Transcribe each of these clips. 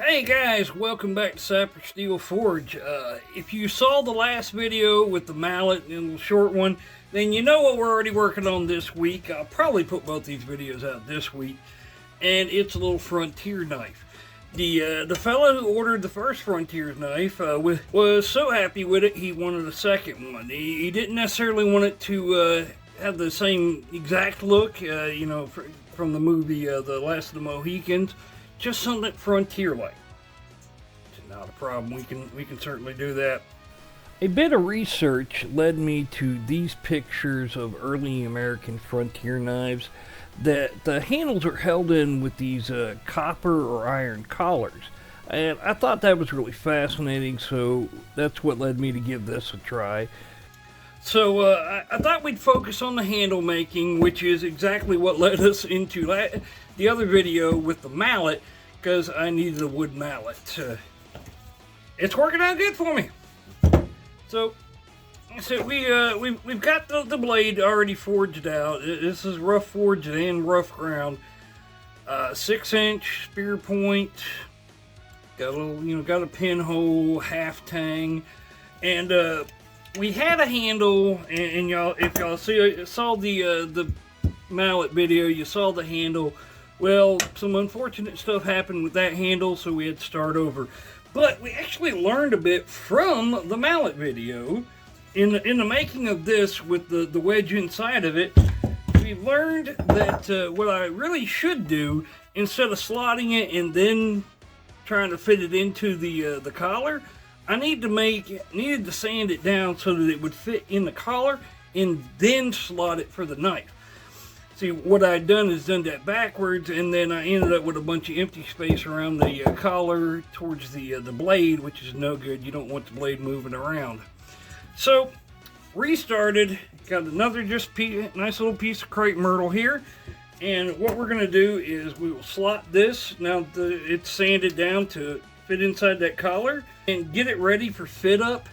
Hey guys, welcome back to Sapper Steel Forge. If you saw the last video with the mallet and the short one, then you know what we're already working on this week. I'll probably put both these videos out this week, and it's a little frontier knife. The fellow who ordered the first frontier knife was so happy with it he wanted a second one. He didn't necessarily want it to have the same exact look, from the movie The Last of the Mohicans. Just something frontier-like. It's not a problem. We can certainly do that. A bit of research led me to these pictures of early American frontier knives. That the handles are held in with these copper or iron collars, and I thought that was really fascinating. So that's what led me to give this a try. So I thought we'd focus on the handle making, which is exactly what led us into the other video with the mallet, because I needed a wood mallet. It's working out good for me. So we've got the blade already forged out. This is rough forged and rough ground. 6-inch spear point. Got a little, got a pinhole, half tang, and we had a handle, and y'all, if y'all saw the mallet video, you saw the handle. Well, some unfortunate stuff happened with that handle, so we had to start over. But we actually learned a bit from the mallet video. In the making of this, with the wedge inside of it, we learned that what I really should do, instead of slotting it and then trying to fit it into the collar, I needed to sand it down so that it would fit in the collar and then slot it for the knife. See, what I'd done is done that backwards, and then I ended up with a bunch of empty space around the collar towards the blade, which is no good. You don't want the blade moving around. So, restarted, got another nice little piece of crepe myrtle here, and what we're going to do is we will slot this, now it's sanded down to fit inside that collar, and get it ready for fit up.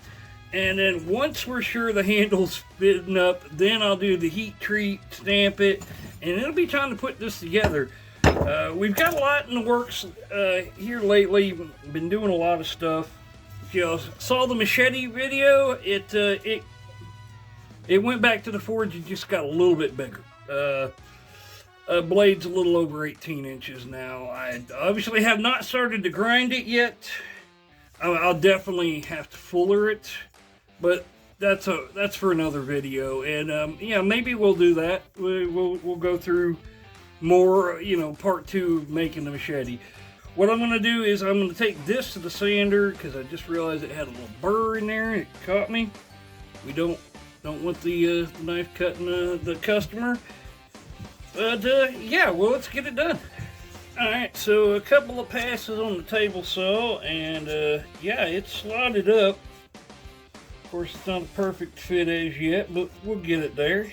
And then once we're sure the handle's fitting up, then I'll do the heat treat, stamp it, and it'll be time to put this together. We've got a lot in the works here lately. Been doing a lot of stuff. If you saw the machete video, it went back to the forge and just got a little bit bigger. Blade's a little over 18 inches now. I obviously have not started to grind it yet. I'll definitely have to fuller it, but that's for another video. And yeah, maybe we'll do that. We'll go through more, part 2 of making the machete. What I'm going to do is I'm going to take this to the sander, because I just realized it had a little burr in there and it caught me. We don't want the knife cutting the customer. But yeah, well, let's get it done. Alright, so a couple of passes on the table saw, and yeah, it's slotted up. Of course, it's not a perfect fit as yet, but we'll get it there.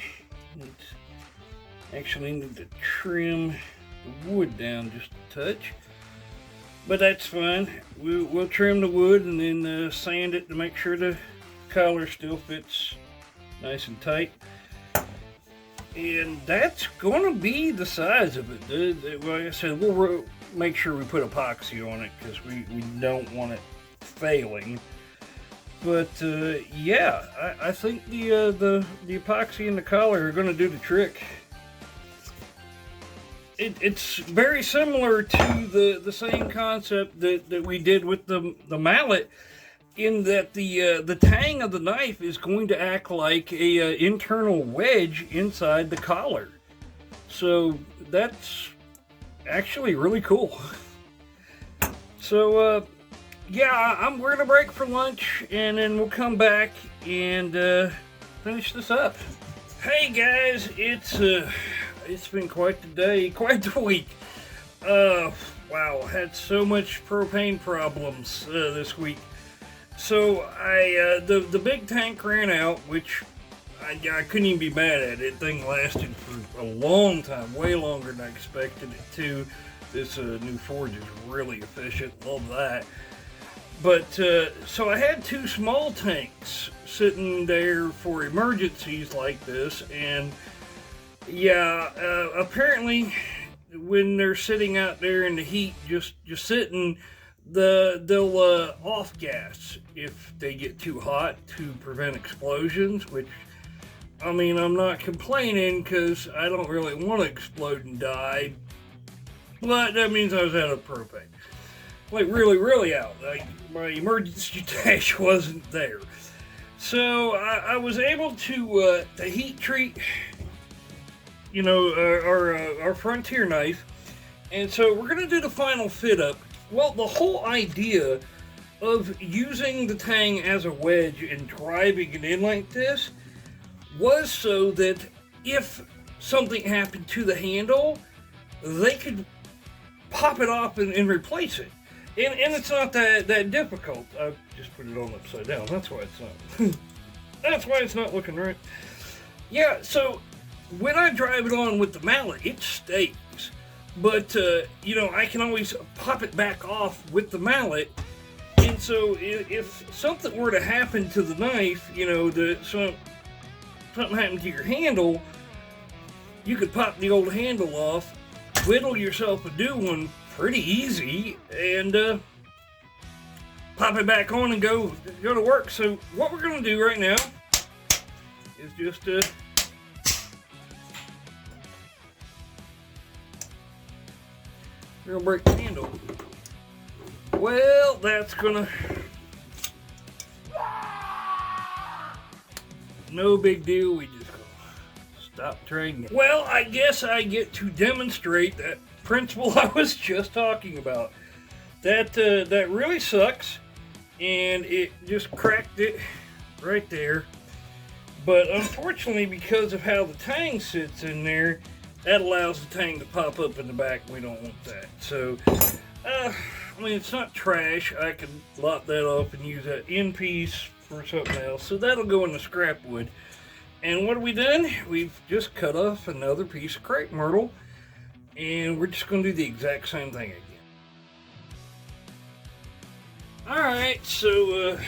Actually need to trim the wood down just a touch, but that's fine. We'll trim the wood and then sand it to make sure the collar still fits nice and tight. And that's going to be the size of it. Like I said, we'll make sure we put epoxy on it, because we don't want it failing. But yeah, I think the epoxy and the collar are going to do the trick. It's very similar to the same concept that we did with the mallet, in that the tang of the knife is going to act like a internal wedge inside the collar. So that's actually really cool. So yeah, we're gonna break for lunch, and then we'll come back and finish this up. Hey guys, it's been quite the day, quite the week. Wow, had so much propane problems this week. So the big tank ran out, which I couldn't even be mad at. It thing lasted for a long time, way longer than I expected it to. This new forge is really efficient, love that. But so I had 2 small tanks sitting there for emergencies like this, and yeah, apparently when they're sitting out there in the heat, just sitting, they'll off gas if they get too hot to prevent explosions, which, I mean, I'm not complaining because I don't really want to explode and die, but that means I was out of propane. Like, really, really out. Like, my emergency tank wasn't there. So I was able to heat treat, you know, our Frontier knife, and so we're gonna do the final fit up. Well, the whole idea of using the tang as a wedge and driving it in like this was so that if something happened to the handle, they could pop it off and replace it. And it's not that difficult. I just put it on upside down. That's why it's not. That's why it's not looking right. Yeah, so when I drive it on with the mallet, it stays. But, you know, I can always pop it back off with the mallet. And so if something were to happen to the knife, you know, something happened to your handle, you could pop the old handle off, whittle yourself a new one pretty easy, and pop it back on and go to work. So what we're going to do right now is just we're going to break the handle. Well, that's going to... No big deal, we just go stop trading. Well, I guess I get to demonstrate that principle I was just talking about. That really sucks, and it just cracked it right there. But unfortunately, because of how the tang sits in there, that allows the tang to pop up in the back. We don't want that. So, I mean, it's not trash. I can lop that off and use that end piece for something else. So that'll go in the scrap wood. And what have we done? We've just cut off another piece of crepe myrtle, and we're just going to do the exact same thing again. Alright, so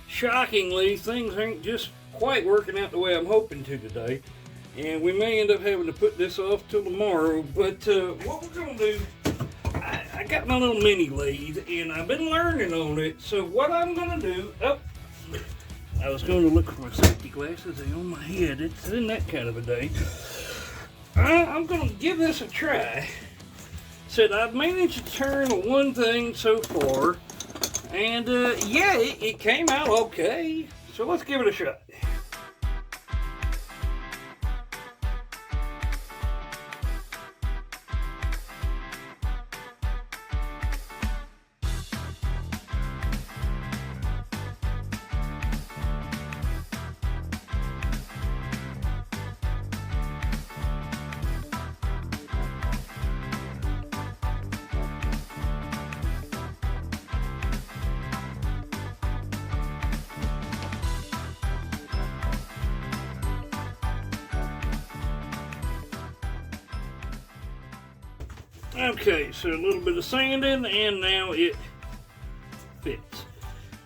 shockingly, things ain't just quite working out the way I'm hoping to today. And we may end up having to put this off till tomorrow. But what we're going to do, I got my little mini lathe, and I've been learning on it. So what I'm going to do, I was going to look for my safety glasses. They're on my head. It's in that kind of a day. I'm going to give this a try. Said I've managed to turn one thing so far, and yeah, it came out okay. So let's give it a shot. Okay, so a little bit of sanding, and now it fits.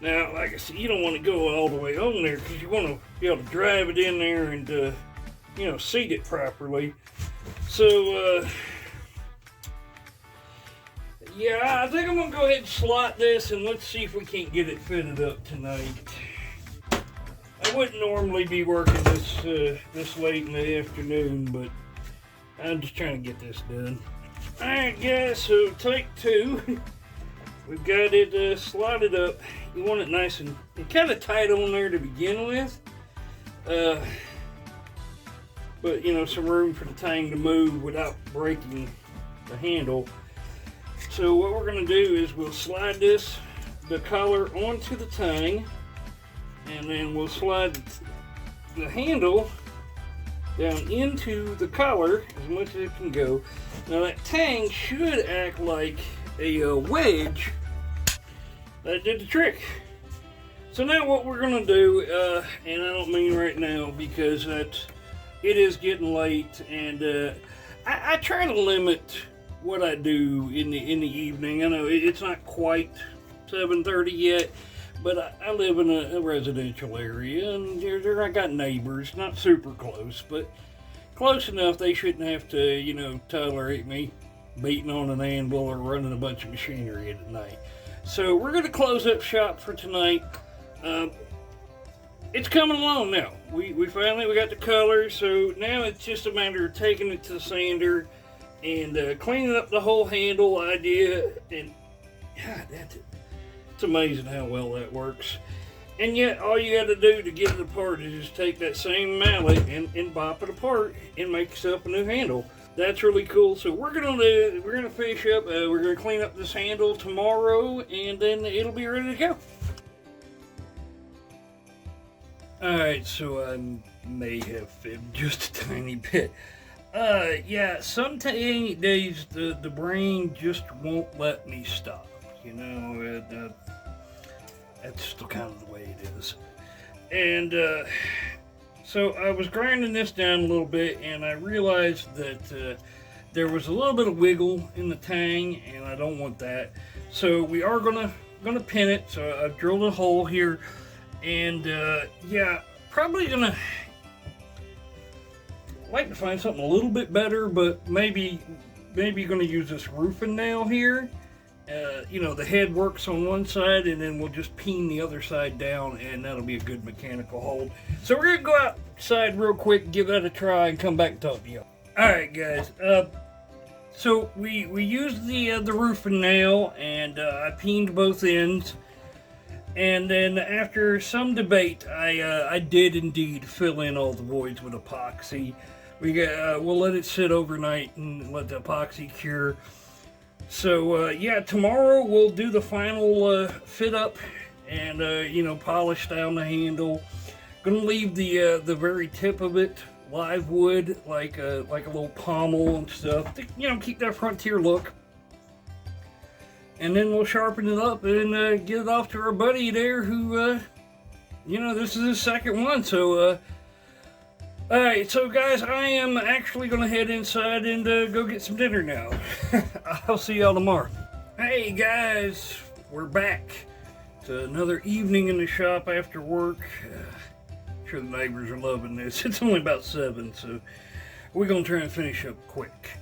Now, like I said, you don't want to go all the way on there because you want to be able to drive it in there and, you know, seat it properly. So, yeah, I think I'm going to go ahead and slot this, and let's see if we can't get it fitted up tonight. I wouldn't normally be working this late in the afternoon, but I'm just trying to get this done. Alright guys, so take two. We've got it slotted up. You want it nice and kind of tight on there to begin with. But you know, some room for the tang to move without breaking the handle. So what we're going to do is we'll slide the collar onto the tang, and then we'll slide the handle down into the collar as much as it can go. Now that tang should act like a wedge. That did the trick. So now what we're gonna do, and I don't mean right now because it is getting late, and I try to limit what I do in the evening. I know it's not quite 7:30 yet, but I live in a residential area, and I got neighbors, not super close, but close enough they shouldn't have to, you know, tolerate me beating on an anvil or running a bunch of machinery at night. So we're going to close up shop for tonight. It's coming along now. We finally got the color, so now it's just a matter of taking it to the sander and cleaning up the whole handle idea. And God, it's amazing how well that works. And yet, all you got to do to get it apart is just take that same mallet and bop it apart and make yourself a new handle. That's really cool. So we're gonna finish up. We're gonna clean up this handle tomorrow, and then it'll be ready to go. All right. So I may have fibbed just a tiny bit. Yeah. Some days the brain just won't let me stop. You know. That's still kind of the way it is. And so I was grinding this down a little bit, and I realized that there was a little bit of wiggle in the tang, and I don't want that. So we are gonna pin it. So I've drilled a hole here, and yeah, probably gonna like to find something a little bit better, but maybe gonna use this roofing nail here. You know, the head works on one side, and then we'll just peen the other side down, and that'll be a good mechanical hold. So we're gonna go outside real quick, give that a try, and come back and talk to you. All right, guys. So we used the roofing nail, and I peened both ends, and then after some debate, I did indeed fill in all the voids with epoxy. We'll let it sit overnight and let the epoxy cure. So yeah, tomorrow we'll do the final fit up and you know, polish down the handle. Gonna leave the very tip of it live wood, like a little pommel and stuff to, you know, keep that frontier look. And then we'll sharpen it up and get it off to our buddy there who you know, this is his second one. So alright, so guys, I am actually going to head inside and go get some dinner now. I'll see y'all tomorrow. Hey guys, we're back. It's another evening in the shop after work. I'm sure the neighbors are loving this. It's only about 7, so we're going to try and finish up quick.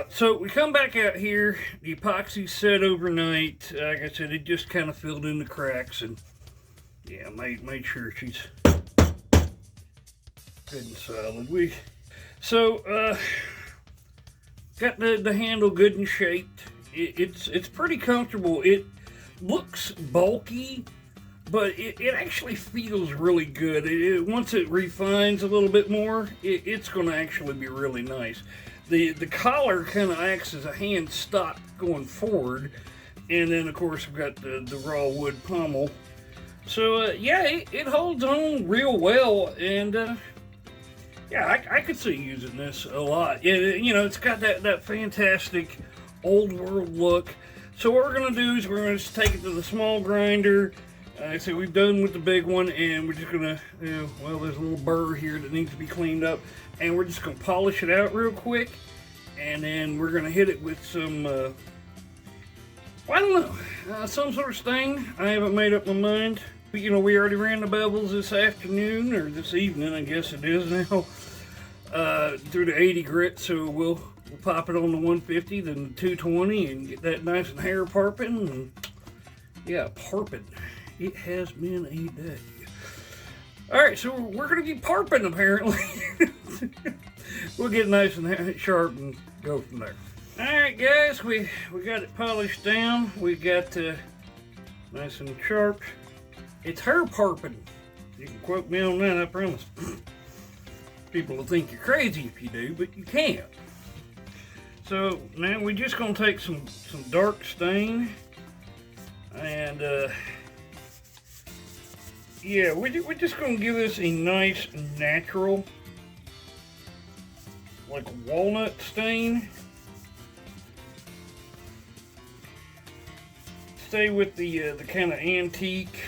So we come back out here. The epoxy set overnight. Like I said, it just kind of filled in the cracks, and yeah, made sure she's good and solid. Got the handle good and shaped. It's pretty comfortable. It looks bulky, but it actually feels really good. Once it refines a little bit more, it's going to actually be really nice. The collar kind of acts as a hand stock going forward, and then of course we've got the raw wood pommel. So yeah, it holds on real well, and yeah, I could see using this a lot. You know, it's got that fantastic old world look. So what we're going to do is we're going to just take it to the small grinder. So we've done with the big one, and we're just going to, you know, well, there's a little burr here that needs to be cleaned up. And we're just going to polish it out real quick. And then we're going to hit it with some, I don't know, some sort of stain. I haven't made up my mind. But, you know, we already ran the bevels this afternoon, or this evening, I guess it is now, through the 80 grit. So we'll pop it on the 150, then the 220, and get that nice and hair parping. And yeah, parping. It has been a day. Alright, so we're going to be parping apparently. We'll get nice and sharp and go from there. Alright guys, we got it polished down. We got nice and sharp. It's hair parping. You can quote me on that, I promise. People will think you're crazy if you do, but you can't. So now we're just going to take some dark stain, and yeah, we're just going to give this a nice natural, like walnut stain. Stay with the kind of antique.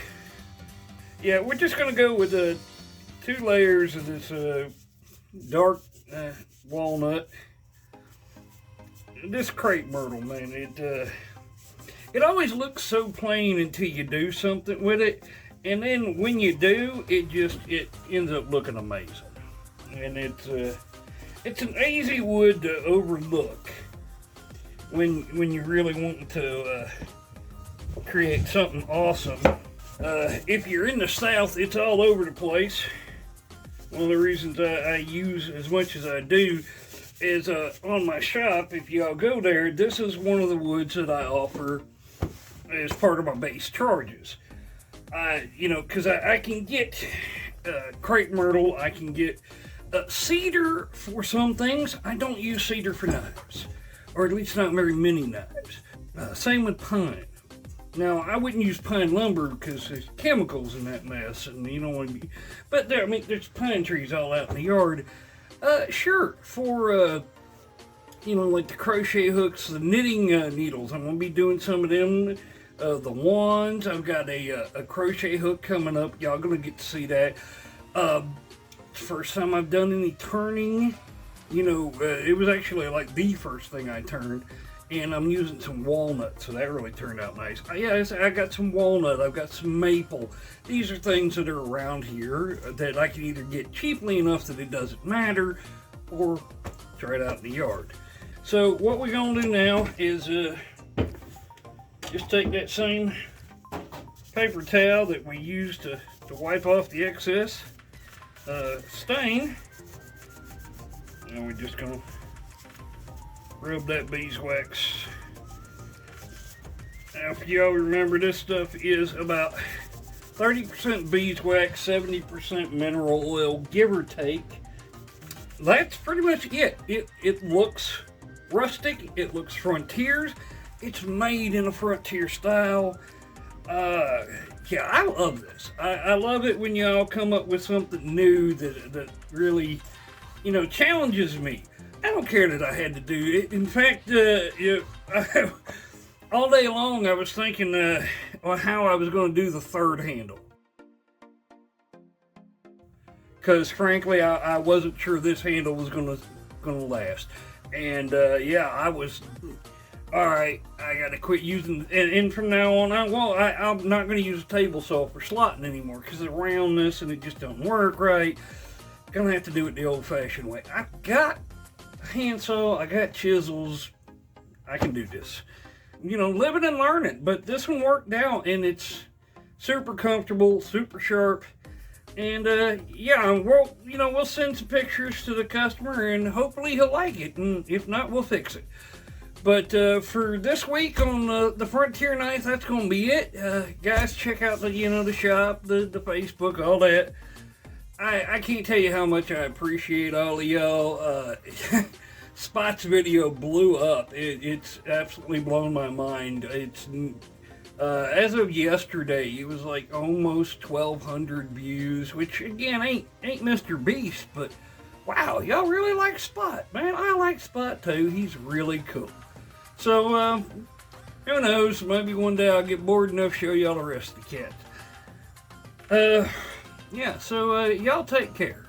Yeah, we're just going to go with 2 layers of this dark walnut. This crepe myrtle, man, it always looks so plain until you do something with it, and then when you do, it ends up looking amazing. And it's an easy wood to overlook. when you're really wanting to create something awesome. If you're in the South, it's all over the place. One of the reasons I use as much as I do is on my shop. If y'all go there, this is one of the woods that I offer as part of my base charges. Because I can get crepe myrtle, I can get cedar for some things. I don't use cedar for knives, or at least not very many knives. Same with pine. Now, I wouldn't use pine lumber because there's chemicals in that mess, and you don't want to be. But there's pine trees all out in the yard. Sure, for like the crochet hooks, the knitting needles, I'm gonna be doing some of them. The wands, I've got a crochet hook coming up. Y'all gonna get to see that. First time I've done any turning. It was actually like the first thing I turned. And I'm using some walnut, so that really turned out nice. I got some walnut, I've got some maple. These are things that are around here that I can either get cheaply enough that it doesn't matter, or try it out in the yard. So what we're gonna do now is just take that same paper towel that we used to wipe off the excess stain, and we're just gonna rub that beeswax. Now, if y'all remember, this stuff is about 30% beeswax, 70% mineral oil, give or take. That's pretty much it. It looks rustic, it looks frontiers, it's made in a frontier style. Yeah, I love this. I love it when y'all come up with something new that really, challenges me. I don't care that I had to do it. In fact, all day long I was thinking on how I was going to do the third handle. Because frankly, I wasn't sure this handle was going to last. And I was, all right, I got to quit using, and from now on, I'm not going to use a table saw for slotting anymore because of the roundness and it just don't work right. Gonna have to do it the old-fashioned way. I got handsaw, I got chisels, I can do this. Living and learning, but this one worked out and it's super comfortable, super sharp, and we'll send some pictures to the customer and hopefully he'll like it, and if not, we'll fix it. But for this week on the Frontier Knife, that's gonna be it. Guys, check out the shop, the Facebook, all that. I can't tell you how much I appreciate all of y'all. Spot's video blew up. It's absolutely blown my mind. It's as of yesterday, it was like almost 1,200 views, which again ain't Mr. Beast, but wow, y'all really like Spot, man. I like Spot too. He's really cool. So who knows? Maybe one day I'll get bored enough to show y'all the rest of the cats. So y'all take care.